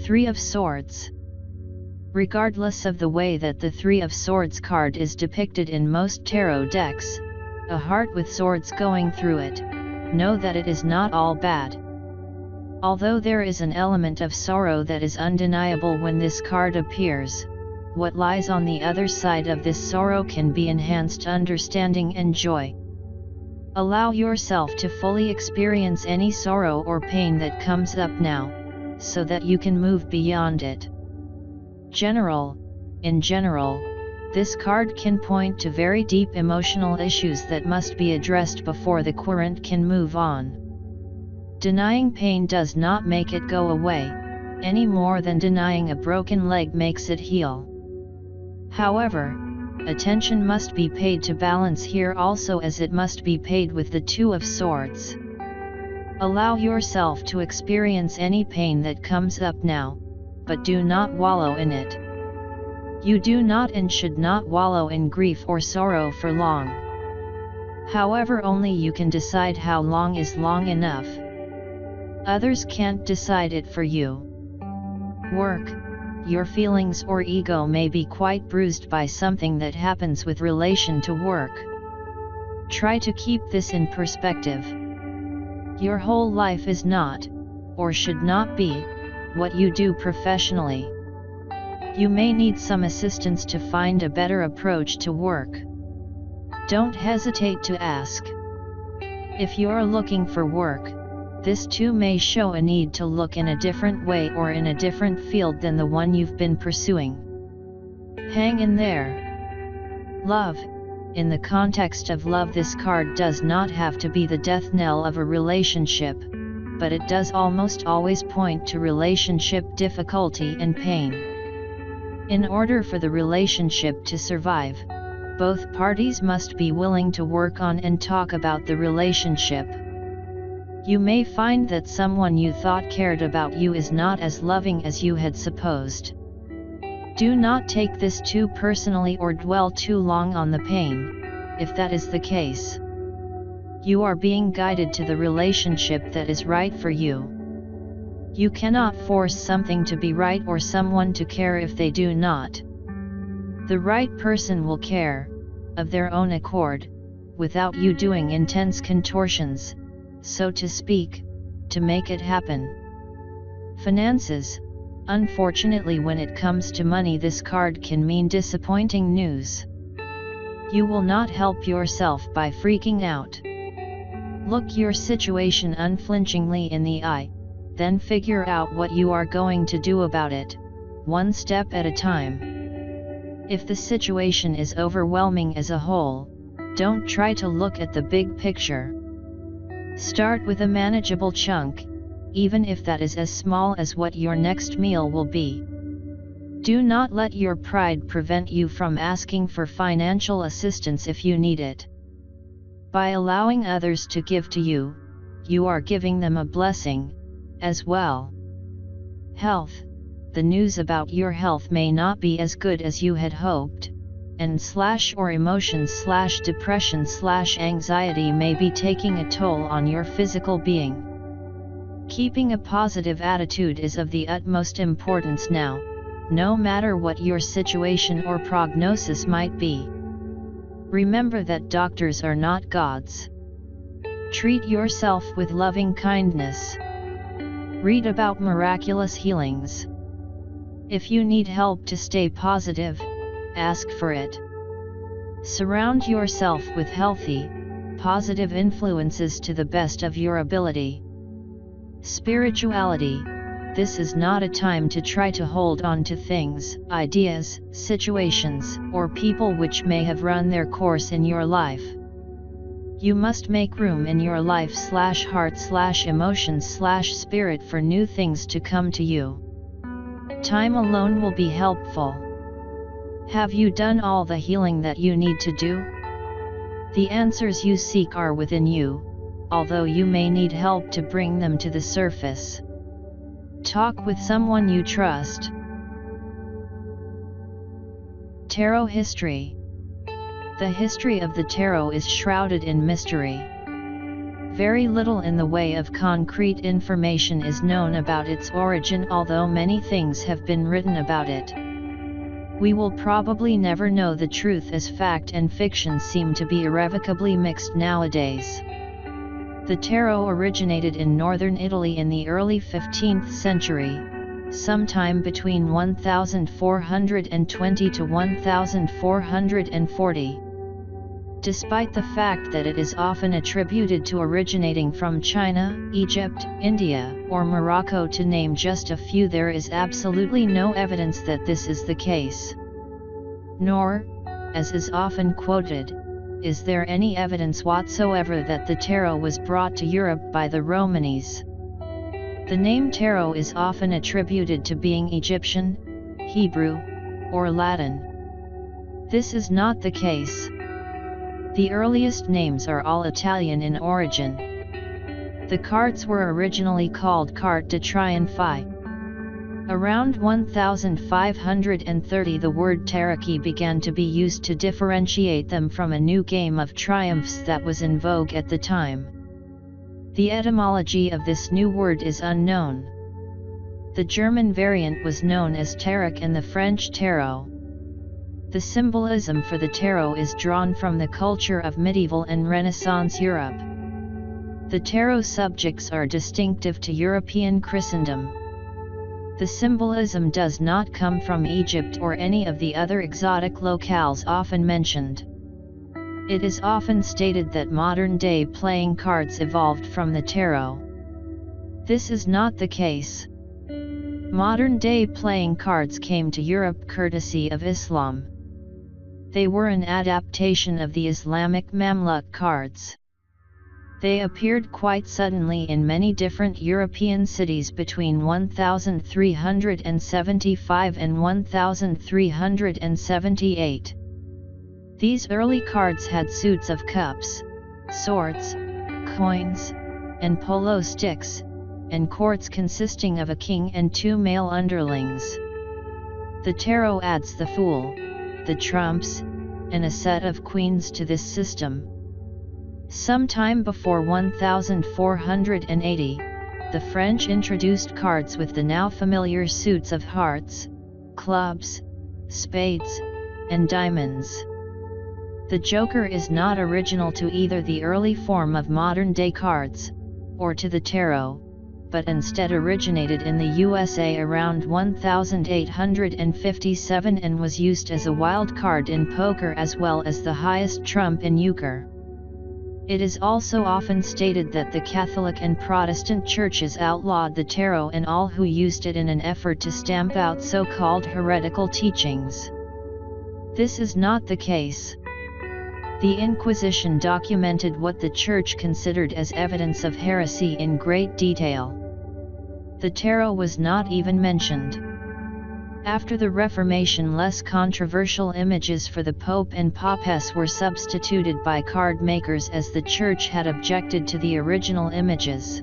Three of Swords. Regardless of the way that the Three of Swords card is depicted in most tarot decks, a heart with swords going through it, know that it is not all bad. Although there is an element of sorrow that is undeniable when this card appears, what lies on the other side of this sorrow can be enhanced understanding and joy. Allow yourself to fully experience any sorrow or pain that comes up now, so that you can move beyond it. In general, this card can point to very deep emotional issues that must be addressed before the current can move on. Denying pain does not make it go away, any more than denying a broken leg makes it heal. However, attention must be paid to balance here also, as it must be paid with the Two of Swords. Allow yourself to experience any pain that comes up now, but do not wallow in it. You do not and should not wallow in grief or sorrow for long. However, only you can decide how long is long enough. Others can't decide it for you. Work. Your feelings or ego may be quite bruised by something that happens with relation to work. Try to keep this in perspective. Your whole life is not, or should not be, what you do professionally. You may need some assistance to find a better approach to work. Don't hesitate to ask. If you're looking for work, this too may show a need to look in a different way or in a different field than the one you've been pursuing. Hang in there. Love. In the context of love, this card does not have to be the death knell of a relationship, but it does almost always point to relationship difficulty and pain. In order for the relationship to survive, both parties must be willing to work on and talk about the relationship. You may find that someone you thought cared about you is not as loving as you had supposed. Do not take this too personally or dwell too long on the pain, if that is the case. You are being guided to the relationship that is right for you. You cannot force something to be right or someone to care if they do not. The right person will care, of their own accord, without you doing intense contortions, so to speak, to make it happen. Finances. Unfortunately, when it comes to money, this card can mean disappointing news. You will not help yourself by freaking out. Look your situation unflinchingly in the eye, then figure out what you are going to do about it, one step at a time. If the situation is overwhelming as a whole, don't try to look at the big picture. Start with a manageable chunk, even if that is as small as what your next meal will be. Do not let your pride prevent you from asking for financial assistance if you need it. By allowing others to give to you, you are giving them a blessing, as well. Health. The news about your health may not be as good as you had hoped, and/or emotions/depression/anxiety may be taking a toll on your physical being. Keeping a positive attitude is of the utmost importance now, no matter what your situation or prognosis might be. Remember that doctors are not gods. Treat yourself with loving kindness. Read about miraculous healings. If you need help to stay positive, ask for it. Surround yourself with healthy, positive influences to the best of your ability. Spirituality. This is not a time to try to hold on to things, ideas, situations, or people which may have run their course in your life. You must make room in your life/heart/emotions/spirit for new things to come to you. Time alone will be helpful. Have you done all the healing that you need to do? The answers you seek are within you, although you may need help to bring them to the surface. Talk with someone you trust. Tarot history. The history of the tarot is shrouded in mystery. Very little in the way of concrete information is known about its origin, although many things have been written about it. We will probably never know the truth, as fact and fiction seem to be irrevocably mixed nowadays. The tarot originated in northern Italy in the early 15th century, sometime between 1420 to 1440. Despite the fact that it is often attributed to originating from China, Egypt, India, or Morocco, to name just a few, there is absolutely no evidence that this is the case. Nor, as is often quoted, is there any evidence whatsoever that the tarot was brought to Europe by the Romanis. The name tarot is often attributed to being Egyptian, Hebrew, or Latin. This is not the case. The earliest names are all Italian in origin. The cards were originally called carte de triomphe. Around 1530 the word tarocchi began to be used to differentiate them from a new game of triumphs that was in vogue at the time. The etymology of this new word is unknown. The German variant was known as tarot and the French tarot. The symbolism for the tarot is drawn from the culture of medieval and Renaissance Europe. The tarot subjects are distinctive to European Christendom. The symbolism does not come from Egypt or any of the other exotic locales often mentioned. It is often stated that modern-day playing cards evolved from the tarot. This is not the case. Modern-day playing cards came to Europe courtesy of Islam. They were an adaptation of the Islamic Mamluk cards. They appeared quite suddenly in many different European cities between 1375 and 1378. These early cards had suits of cups, swords, coins, and polo sticks, and courts consisting of a king and two male underlings. The tarot adds the Fool, the trumps, and a set of queens to this system. Sometime before 1480, the French introduced cards with the now familiar suits of hearts, clubs, spades, and diamonds. The Joker is not original to either the early form of modern-day cards, or to the tarot, but instead originated in the USA around 1857 and was used as a wild card in poker as well as the highest trump in euchre. It is also often stated that the Catholic and Protestant churches outlawed the tarot and all who used it in an effort to stamp out so-called heretical teachings. This is not the case. The Inquisition documented what the Church considered as evidence of heresy in great detail. The tarot was not even mentioned. After the Reformation, less controversial images for the Pope and Papess were substituted by card makers as the Church had objected to the original images.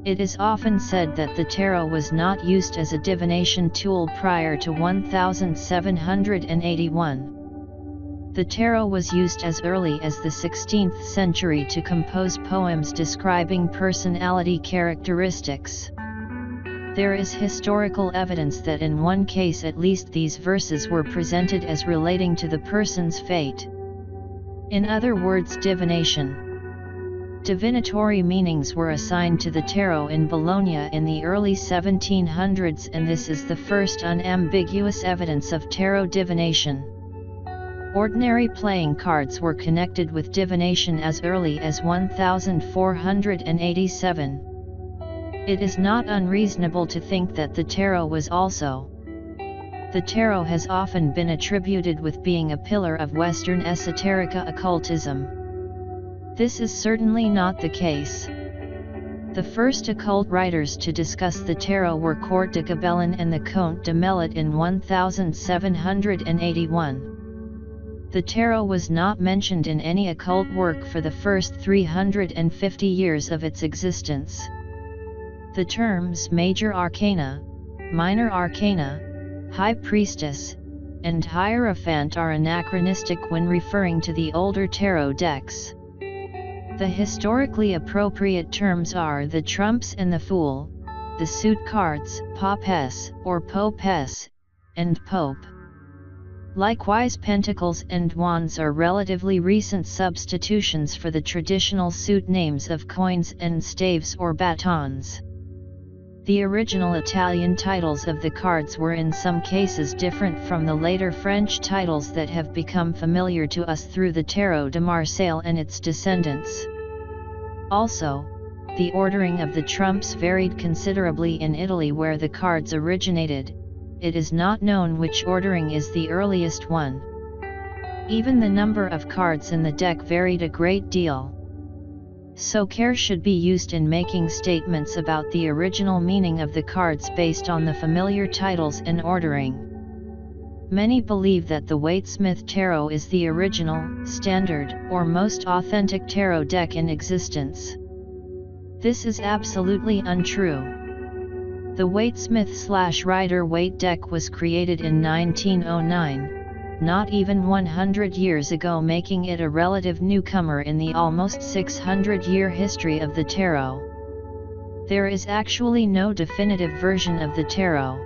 It is often said that the tarot was not used as a divination tool prior to 1781. The tarot was used as early as the 16th century to compose poems describing personality characteristics. There is historical evidence that in one case at least these verses were presented as relating to the person's fate. In other words, divination. Divinatory meanings were assigned to the tarot in Bologna in the early 1700s, and this is the first unambiguous evidence of tarot divination. Ordinary playing cards were connected with divination as early as 1487. It is not unreasonable to think that the tarot was also. The tarot has often been attributed with being a pillar of Western esoterica occultism. This is certainly not the case. The first occult writers to discuss the tarot were Court de Gabellin and the Comte de Melot in 1781. The tarot was not mentioned in any occult work for the first 350 years of its existence. The terms Major Arcana, Minor Arcana, High Priestess, and Hierophant are anachronistic when referring to the older tarot decks. The historically appropriate terms are the trumps and the fool, the suit cards, popes or popes, and pope. Likewise, pentacles and wands are relatively recent substitutions for the traditional suit names of coins and staves or batons. The original Italian titles of the cards were in some cases different from the later French titles that have become familiar to us through the Tarot de Marseille and its descendants. Also, the ordering of the trumps varied considerably in Italy, where the cards originated. It is not known which ordering is the earliest one. Even the number of cards in the deck varied a great deal. So care should be used in making statements about the original meaning of the cards based on the familiar titles and ordering. Many believe that the Waite-Smith Tarot is the original, standard, or most authentic tarot deck in existence. This is absolutely untrue. The Waite-Smith/Rider-Waite deck was created in 1909. Not even 100 years ago, making it a relative newcomer in the almost 600-year history of the tarot. There is actually no definitive version of the tarot.